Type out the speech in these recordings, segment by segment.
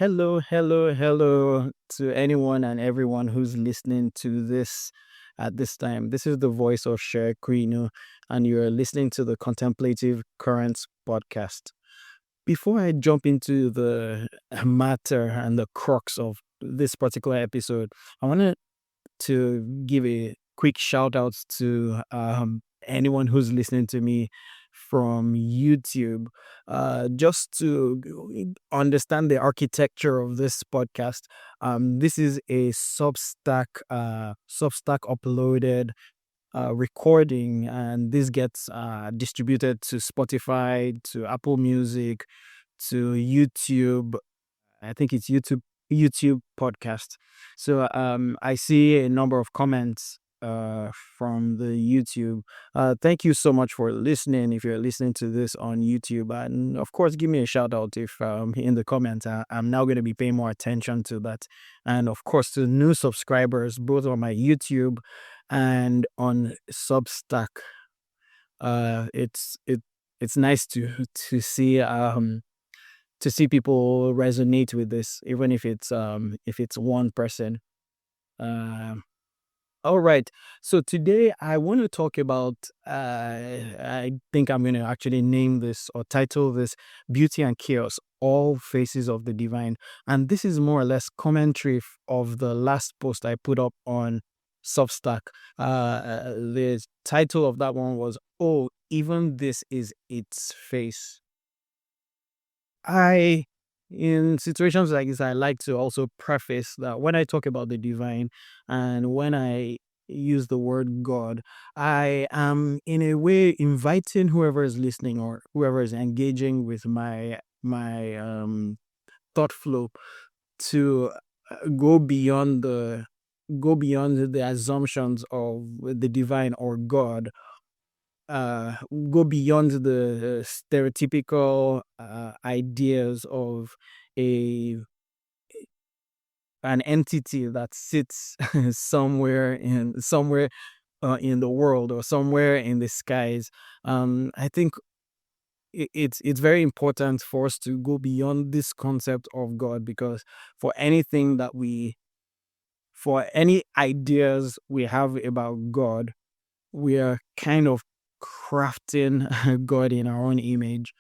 Hello to anyone and everyone who's listening to this at this time. This is the voice of Sher Queen, and you're listening to the Contemplative Currents podcast. Before I jump into the matter and the crux of this particular episode, I wanted to give a quick shout out to anyone who's listening to me from YouTube, just to understand the architecture of this podcast. This is a Substack uploaded recording, and this gets distributed to Spotify, to Apple Music, to YouTube. I think it's YouTube podcast. So I see a number of comments from the YouTube. Thank you so much for listening. If you're listening to this on YouTube, and of course, give me a shout out if in the comments. I'm now going to be paying more attention to that, and of course, to new subscribers both on my YouTube and on Substack. It's nice to see people resonate with this, even if it's one person. Um, all right. So today I want to talk about. I think I'm going to actually name this or title this "Beauty and Chaos: All Faces of the Divine," and this is more or less commentary of the last post I put up on Substack. The title of that one was "Oh, even this is its face." I, in situations like this, I like to also preface that when I talk about the divine and when I use the word God, I am in a way inviting whoever is listening or whoever is engaging with my thought flow to go beyond the assumptions of the divine or God, uh go beyond the stereotypical ideas of a an entity that sits somewhere in the world or somewhere in the skies. I think it's very important for us to go beyond this concept of God, because for anything that we for any ideas we have about God, we are kind of crafting God in our own image,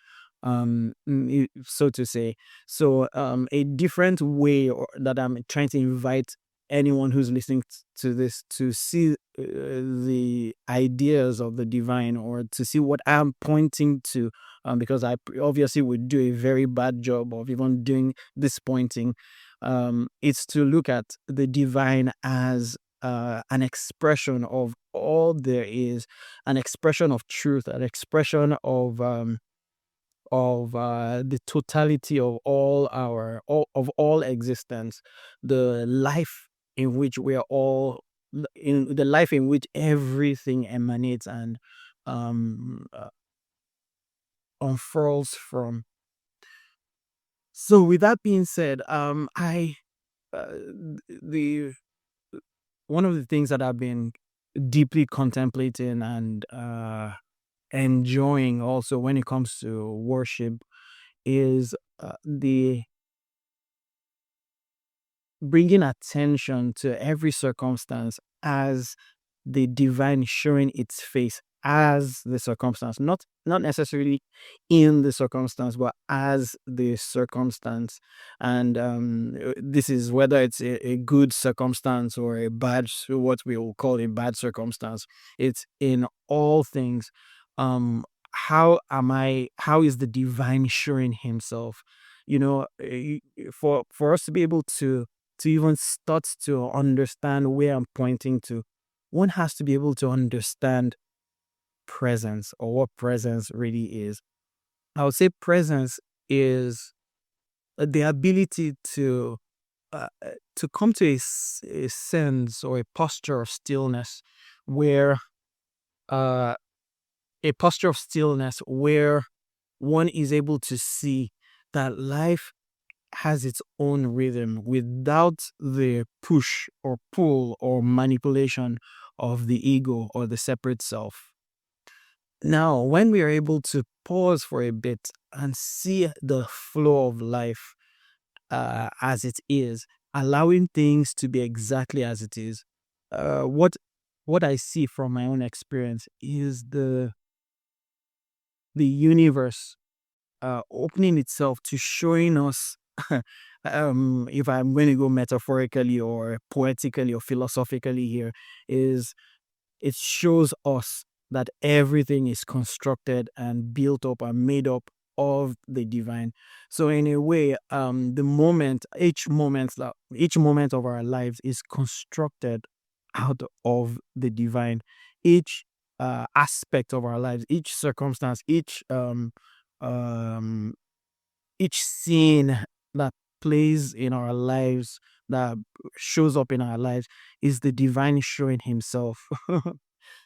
so to say. So, a different way that I'm trying to invite anyone who's listening to this to see the ideas of the divine, or to see what I'm pointing to, because I obviously would do a very bad job of even doing this pointing. It's to look at the divine as an expression of all there is, an expression of truth, an expression of the totality of of all existence, the life in which we are all in the life in which everything emanates and um, uh, unfurls from. So, with that being said, I uh, the one of the things that I've been deeply contemplating and enjoying also when it comes to worship is the bringing attention to every circumstance as the divine showing its face as the circumstance, not necessarily in the circumstance, but as the circumstance. And this is whether it's a good circumstance or a bad, what we will call a bad circumstance. It's in all things. How is the divine showing himself? For us to be able to even start to understand where I'm pointing to, one has to be able to understand presence, or what presence really is. I would say presence is the ability to come to a sense or a posture of stillness, where uh, where one is able to see that life has its own rhythm without the push or pull or manipulation of the ego or the separate self. Now, when we are able to pause for a bit and see the flow of life, as it is, allowing things to be exactly as it is. What I see from my own experience is the universe opening itself to showing us, if I'm going to go metaphorically or poetically or philosophically here, is it shows us that everything is constructed and built up and made up of the divine. So in a way, each moment of our lives is constructed out of the divine. Each aspect of our lives, each circumstance, um each scene that plays in our lives, that shows up in our lives, is the divine showing himself.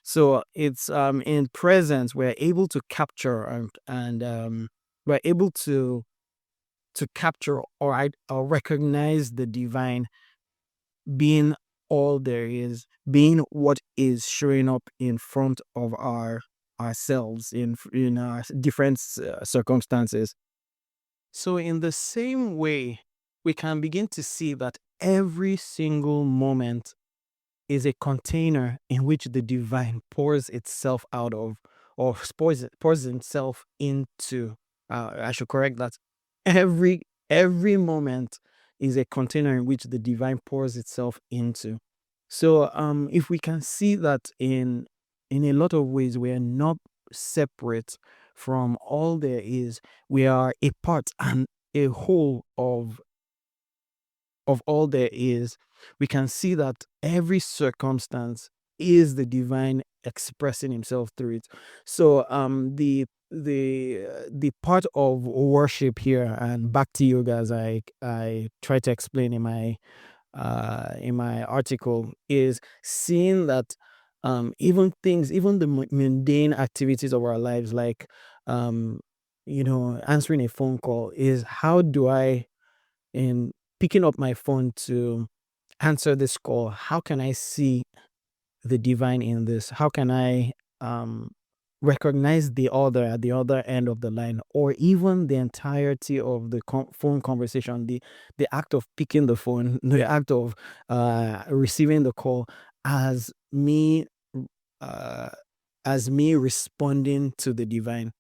So it's in presence we're able to capture, and we're able to capture or recognize the divine being all there is, being what is showing up in front of ourselves in our different circumstances. So in the same way, we can begin to see that every single moment is a container in which the divine pours itself out of, or pours itself into. I should correct that. Every moment is a container in which the divine pours itself into. So if we can see that in a lot of ways we are not separate from all there is, we are a part and a whole of all there is, we can see that every circumstance is the divine expressing himself through it. So the part of worship here and bhakti yoga, as I try to explain in my article, is seeing that even the mundane activities of our lives, like answering a phone call, is how do I, in picking up my phone to answer this call, how can I see the divine in this? How can I um, recognize the other at the other end of the line, or even the entirety of the phone conversation, the act of picking the phone, the act of receiving the call, as me, uh, as me responding to the divine.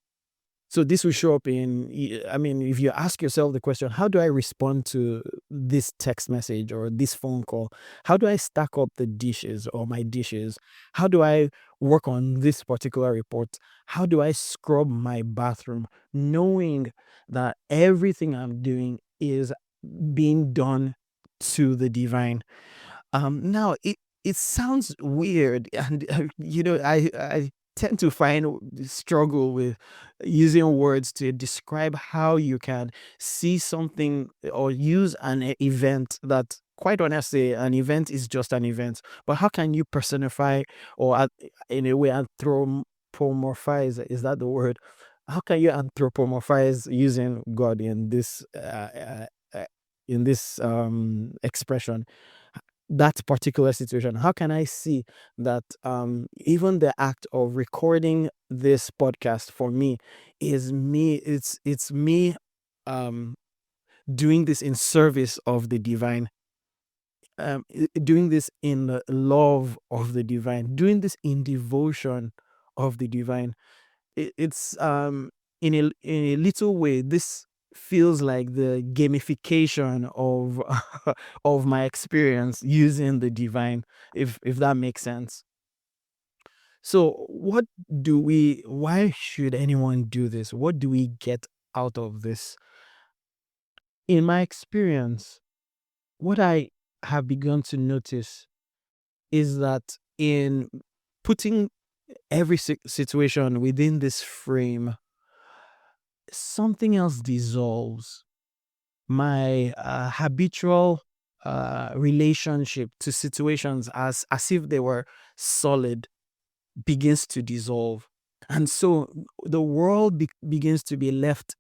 So this will show up I mean, if you ask yourself the question, how do I respond to this text message or this phone call? How do I stack up the dishes or my dishes? How do I work on this particular report? How do I scrub my bathroom? Knowing that everything I'm doing is being done to the divine. Now it sounds weird, and I tend to find struggle with using words to describe how you can see something or use an event that, quite honestly, an event is just an event. But how can you personify, or in a way anthropomorphize? Is that the word? How can you anthropomorphize using God in this expression, that particular situation? How can I see that even the act of recording this podcast for me is me, it's me um doing this in service of the divine, doing this in the love of the divine, doing this in devotion of the divine. It's in a little way, this feels like the gamification of of my experience using the divine, if that makes sense. So why should anyone do this? What do we get out of this? In my experience, what I have begun to notice is that in putting every situation within this frame, something else dissolves. My habitual relationship to situations, as if they were solid, begins to dissolve. And so the world begins to be left,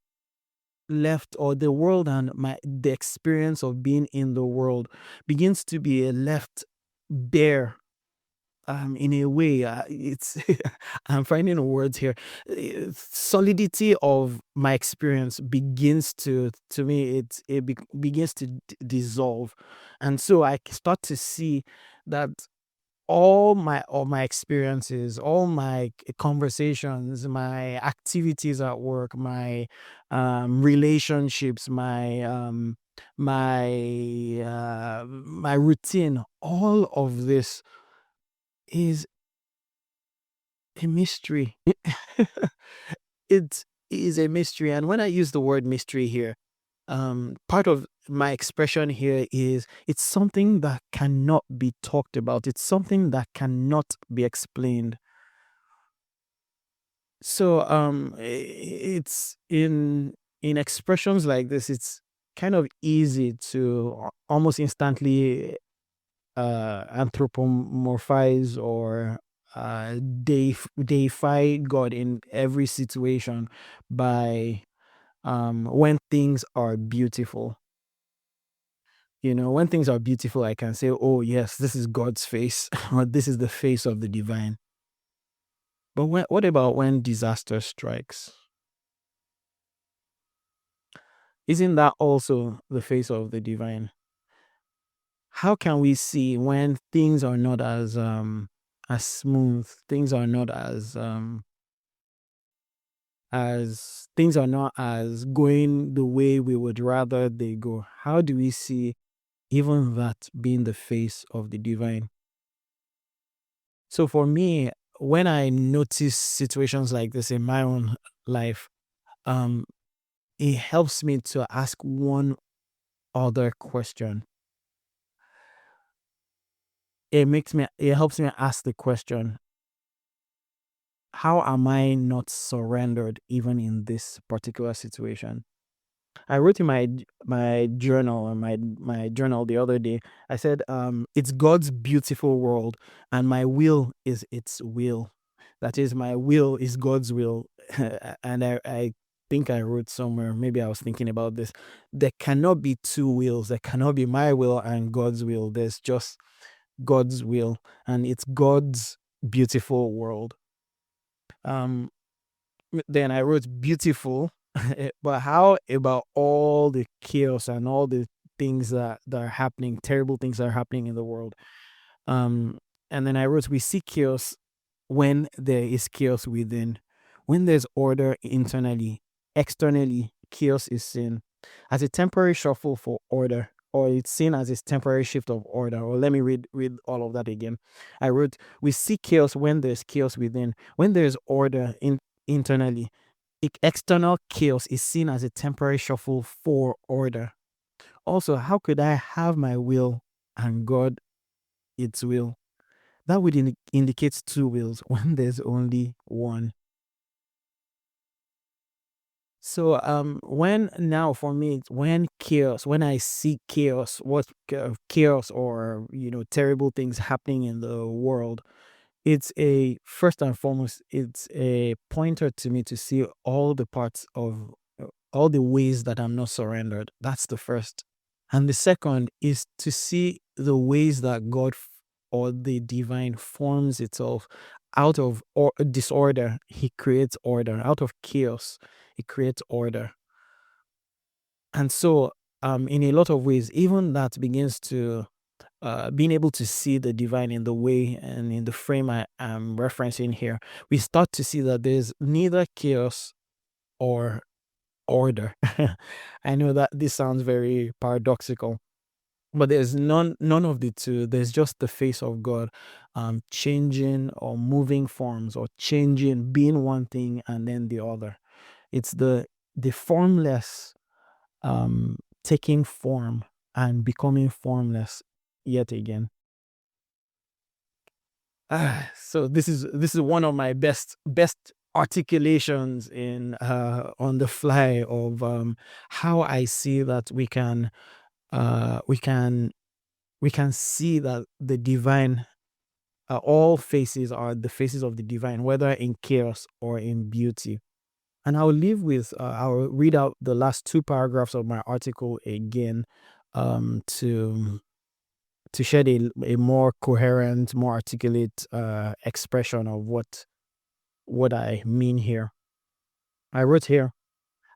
or the world and the experience of being in the world begins to be left bare, in a way, it's I'm finding words here. Solidity of my experience begins to me, begins to dissolve, and so I start to see that all my experiences, all my conversations, my activities at work, my relationships, my routine, all of this is a mystery. It is a mystery. And when I use the word mystery here, part of my expression here is it's something that cannot be talked about. It's something that cannot be explained. So it's in expressions like this, it's kind of easy to almost instantly anthropomorphize or deify God in every situation by when things are beautiful. When things are beautiful, I can say, oh, yes, this is God's face, or this is the face of the divine. But what about when disaster strikes? Isn't that also the face of the divine? How can we see when things are not as smooth, things are not as things are not as going the way we would rather they go? How do we see even that being the face of the divine? So for me, when I notice situations like this in my own life, um, it helps me to ask one other question. It helps me ask the question, how am I not surrendered even in this particular situation? I wrote in my journal, or my journal the other day. I said, it's God's beautiful world, and my will is its will. That is, my will is God's will. And I think I wrote somewhere, maybe I was thinking about this. There cannot be two wills. There cannot be my will and God's will. There's just God's will, and it's God's beautiful world. Um, then I wrote beautiful, but how about all the chaos and all the things that are happening, terrible things that are happening in the world? Um, and then I wrote, we see chaos when there is chaos within. When there's order internally, externally, chaos is seen as a temporary shuffle for order, or it's seen as a temporary shift of order. Or let me read all of that again. I wrote, we see chaos when there's chaos within. When there's order internally, external chaos is seen as a temporary shuffle for order. Also, how could I have my will and God its will? That would indicate two wills when there's only one. So when now for me, when I see chaos, what chaos or terrible things happening in the world, it's a first and foremost, it's a pointer to me to see all the parts of all the ways that I'm not surrendered. That's the first. And the second is to see the ways that or the divine forms itself out of disorder. He creates order. Out of chaos, he creates order. And so, in a lot of ways, even that begins to being able to see the divine in the way and in the frame I am referencing here, we start to see that there's neither chaos or order. I know that this sounds very paradoxical, but there's none of the two. There's just the face of God, changing or moving forms, or changing, being one thing and then the other. It's the formless taking form and becoming formless yet again. So this is one of my best articulations in on the fly of how I see that we can uh we can we can see that the divine, all faces are the faces of the divine, whether in chaos or in beauty. And I'll read out the last two paragraphs of my article again, to to shed a more coherent, more articulate expression of what I mean here. I wrote here,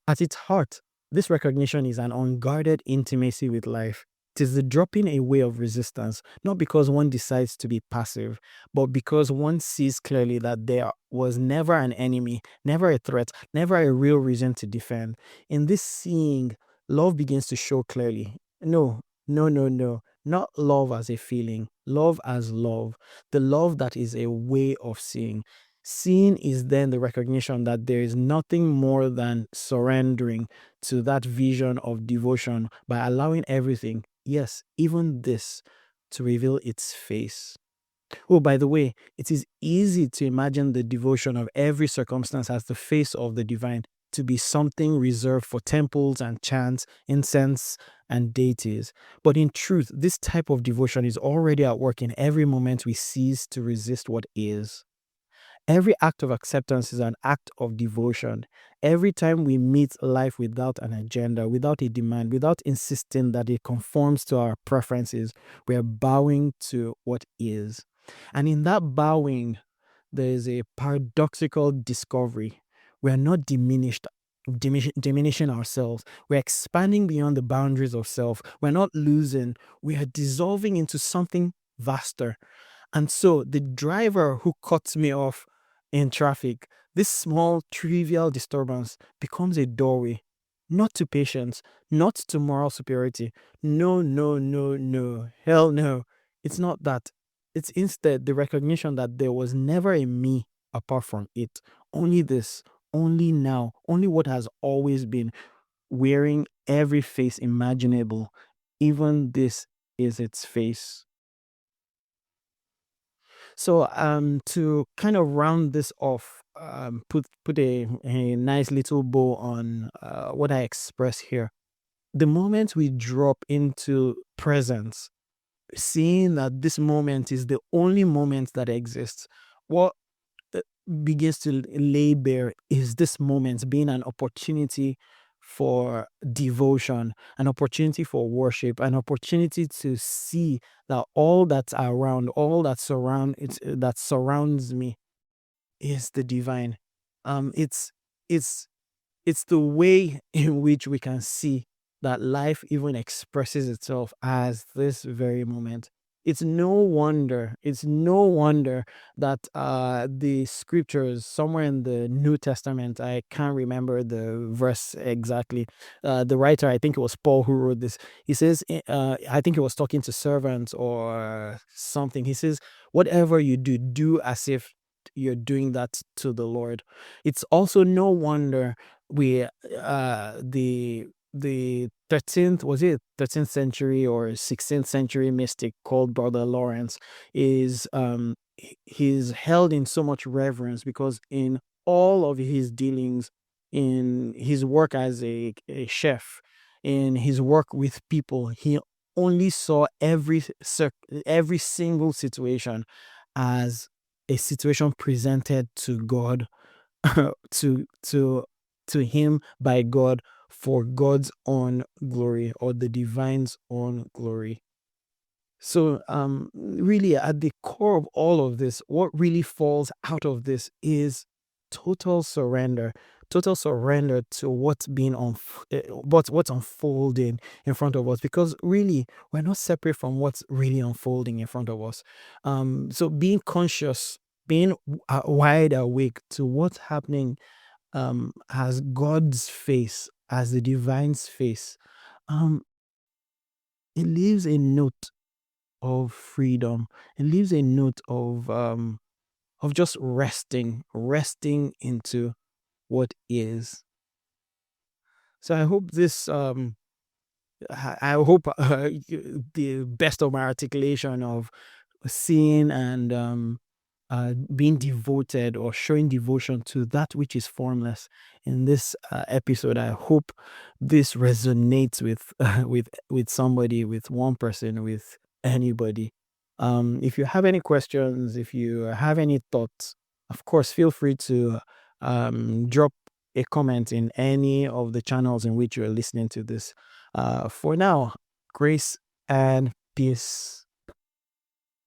at its heart, this recognition is an unguarded intimacy with life. It is the dropping away of resistance, not because one decides to be passive, but because one sees clearly that there was never an enemy, never a threat, never a real reason to defend. In this seeing, love begins to show clearly. No, no, no, no. Not love as a feeling, love as love. The love that is a way of seeing. Seeing is then the recognition that there is nothing more than surrendering to that vision of devotion by allowing everything, yes, even this, to reveal its face. Oh, by the way, it is easy to imagine the devotion of every circumstance as the face of the divine to be something reserved for temples and chants, incense, and deities. But in truth, this type of devotion is already at work in every moment we cease to resist what is. Every act of acceptance is an act of devotion. Every time we meet life without an agenda, without a demand, without insisting that it conforms to our preferences, we are bowing to what is. And in that bowing, there is a paradoxical discovery. We are not diminishing ourselves. We're expanding beyond the boundaries of self. We're not losing. We are dissolving into something vaster. And so the driver who cuts me off in traffic, this small trivial disturbance becomes a doorway, not to patience, not to moral superiority. No, no, no, no. Hell no. It's not that. It's instead the recognition that there was never a me apart from it. Only this, only now, only what has always been, wearing every face imaginable. Even this is its face. So to kind of round this off, put a nice little bow on what I express here. The moment we drop into presence, seeing that this moment is the only moment that exists, what uh, begins to lay bare is this moment being an opportunity for devotion, an opportunity for worship, an opportunity to see that all that's around, all that surrounds me is the divine. It's it's it's the way in which we can see that life even expresses itself as this very moment. It's no wonder that the scriptures somewhere in the New Testament, I can't remember the verse exactly. The writer, I think it was Paul who wrote this. He says, I think he was talking to servants or something. He says, whatever you do, do as if you're doing that to the Lord. It's also no wonder we the 13th, was it 13th century or 16th century mystic called Brother Lawrence is he's held in so much reverence because in all of his dealings, in his work as a chef, in his work with people, he only saw every single situation as a situation presented to God, to him by God, for God's own glory, or the divine's own glory. So really at the core of all of this, what really falls out of this is total surrender. Total surrender to what's unfolding in front of us, because really we're not separate from what's really unfolding in front of us. So being conscious, being wide awake to what's happening as God's face, as the divine's face, um, it leaves a note of freedom. It leaves a note of just resting into what is. So I hope this I hope the best of my articulation of seeing and being devoted or showing devotion to that which is formless in this episode. I hope this resonates with with somebody, with one person, with anybody. If you have any questions, if you have any thoughts, of course, feel free to drop a comment in any of the channels in which you're listening to this. For now, grace and peace.